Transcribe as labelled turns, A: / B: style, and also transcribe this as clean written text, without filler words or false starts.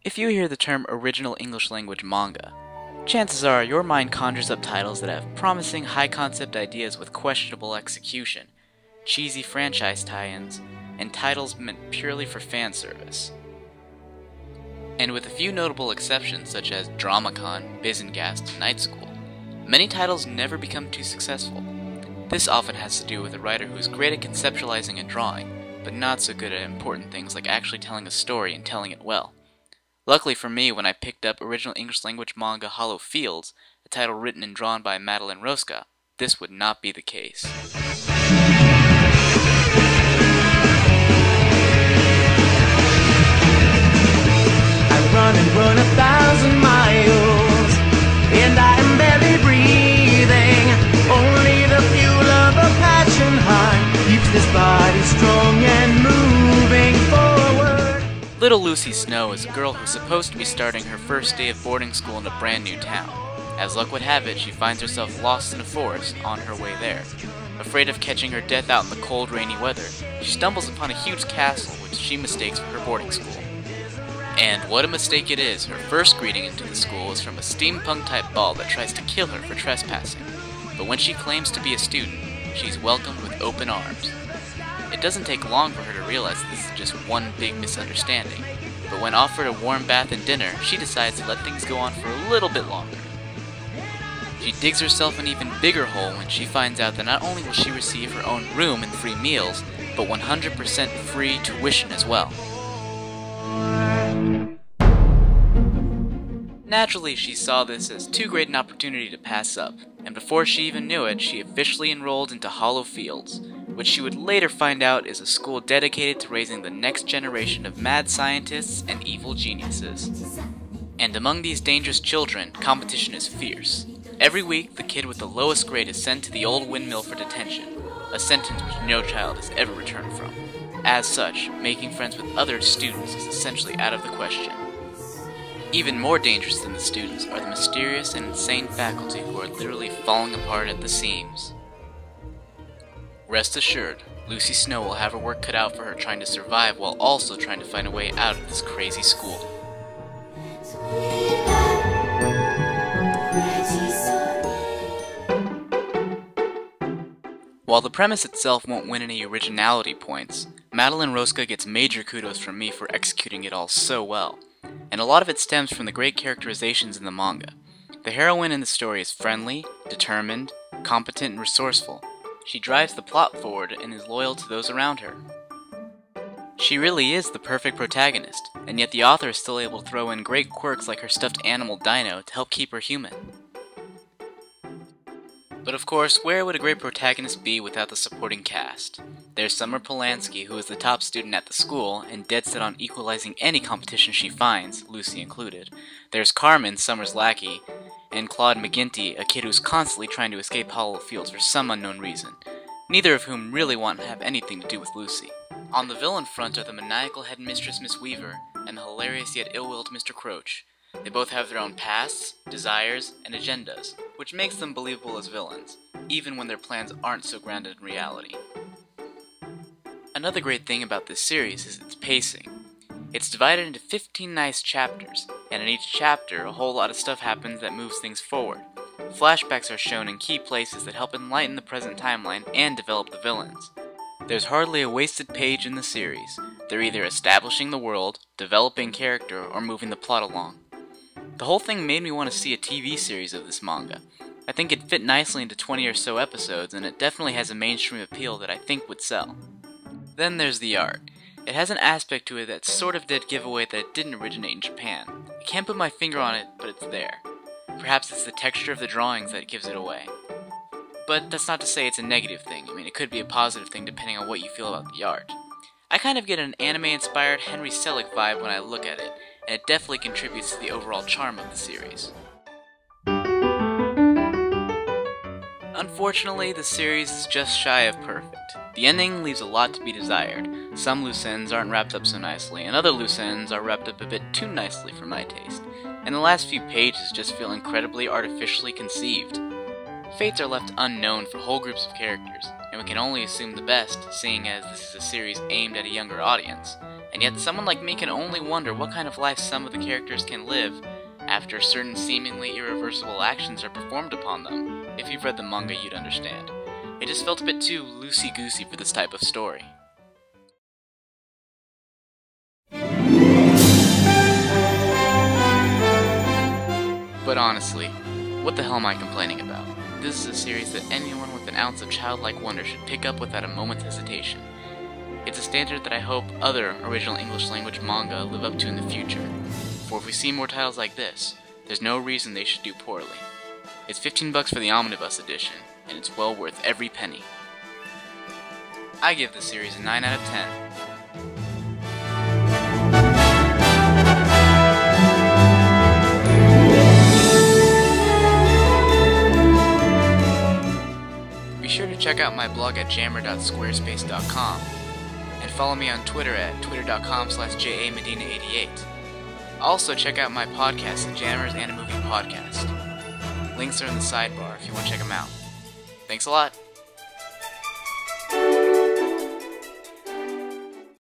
A: If you hear the term original English language manga, chances are your mind conjures up titles that have promising high-concept ideas with questionable execution, cheesy franchise tie-ins, and titles meant purely for fan service. And with a few notable exceptions such as Dramacon, Bizengast, and Night School, many titles never become too successful. This often has to do with a writer who is great at conceptualizing and drawing, but not so good at important things like actually telling a story and telling it well. Luckily for me, when I picked up original English language manga Hollow Fields, a title written and drawn by Madeline Rosca, this would not be the case.
B: I run and run 1,000 miles, and I am barely breathing. Only the fuel of a passion heart keeps this body strong and moving forward.
A: Little Lucy Snow is a girl who's supposed to be starting her first day of boarding school in a brand new town. As luck would have it, she finds herself lost in a forest on her way there. Afraid of catching her death out in the cold, rainy weather, she stumbles upon a huge castle which she mistakes for her boarding school. And what a mistake it is! Her first greeting into the school is from a steampunk-type ball that tries to kill her for trespassing. But when she claims to be a student, she's welcomed with open arms. It doesn't take long for her to realize this is just one big misunderstanding, but when offered a warm bath and dinner, she decides to let things go on for a little bit longer. She digs herself an even bigger hole when she finds out that not only will she receive her own room and free meals, but 100% free tuition as well. Naturally, she saw this as too great an opportunity to pass up, and before she even knew it, she officially enrolled into Hollow Fields, which she would later find out is a school dedicated to raising the next generation of mad scientists and evil geniuses. And among these dangerous children, competition is fierce. Every week, the kid with the lowest grade is sent to the old windmill for detention, a sentence which no child has ever returned from. As such, making friends with other students is essentially out of the question. Even more dangerous than the students are the mysterious and insane faculty who are literally falling apart at the seams. Rest assured, Lucy Snow will have her work cut out for her trying to survive while also trying to find a way out of this crazy school. While the premise itself won't win any originality points, Madeline Rosca gets major kudos from me for executing it all so well, and a lot of it stems from the great characterizations in the manga. The heroine in the story is friendly, determined, competent, and resourceful. She drives the plot forward and is loyal to those around her. She really is the perfect protagonist, and yet the author is still able to throw in great quirks like her stuffed animal Dino to help keep her human. But of course, where would a great protagonist be without the supporting cast? There's Summer Polanski, who is the top student at the school and dead set on equalizing any competition she finds, Lucy included. There's Carmen, Summer's lackey, and Claude McGinty, a kid who's constantly trying to escape Hollow Fields for some unknown reason, neither of whom really want to have anything to do with Lucy. On the villain front are the maniacal headmistress Miss Weaver and the hilarious yet ill-willed Mr. Croach. They both have their own pasts, desires, and agendas, which makes them believable as villains, even when their plans aren't so grounded in reality. Another great thing about this series is its pacing. It's divided into 15 nice chapters, and in each chapter a whole lot of stuff happens that moves things forward. Flashbacks are shown in key places that help enlighten the present timeline and develop the villains. There's hardly a wasted page in the series. They're either establishing the world, developing character, or moving the plot along. The whole thing made me want to see a TV series of this manga. I think it fit nicely into 20 or so episodes, and it definitely has a mainstream appeal that I think would sell. Then there's the art. It has an aspect to it that sort of did give away that it didn't originate in Japan. I can't put my finger on it, but it's there. Perhaps it's the texture of the drawings that gives it away. But that's not to say it's a negative thing. I mean, it could be a positive thing depending on what you feel about the art. I kind of get an anime-inspired Henry Selick vibe when I look at it, and it definitely contributes to the overall charm of the series. Unfortunately, the series is just shy of perfect. The ending leaves a lot to be desired. Some loose ends aren't wrapped up so nicely, and other loose ends are wrapped up a bit too nicely for my taste, and the last few pages just feel incredibly artificially conceived. Fates are left unknown for whole groups of characters, and we can only assume the best, seeing as this is a series aimed at a younger audience, and yet someone like me can only wonder what kind of life some of the characters can live after certain seemingly irreversible actions are performed upon them. If you've read the manga, you'd understand. It just felt a bit too loosey-goosey for this type of story. But honestly, what the hell am I complaining about? This is a series that anyone with an ounce of childlike wonder should pick up without a moment's hesitation. It's a standard that I hope other original English language manga live up to in the future, for if we see more titles like this, there's no reason they should do poorly. It's $15 for the omnibus edition, and it's well worth every penny. I give this series a 9 out of 10. Be sure to check out my blog at jammer.squarespace.com and follow me on Twitter at twitter.com/JAMedina88. Also check out my podcast, The Jammers and a Movie Podcast. Links are in the sidebar if you want to check them out. Thanks a lot.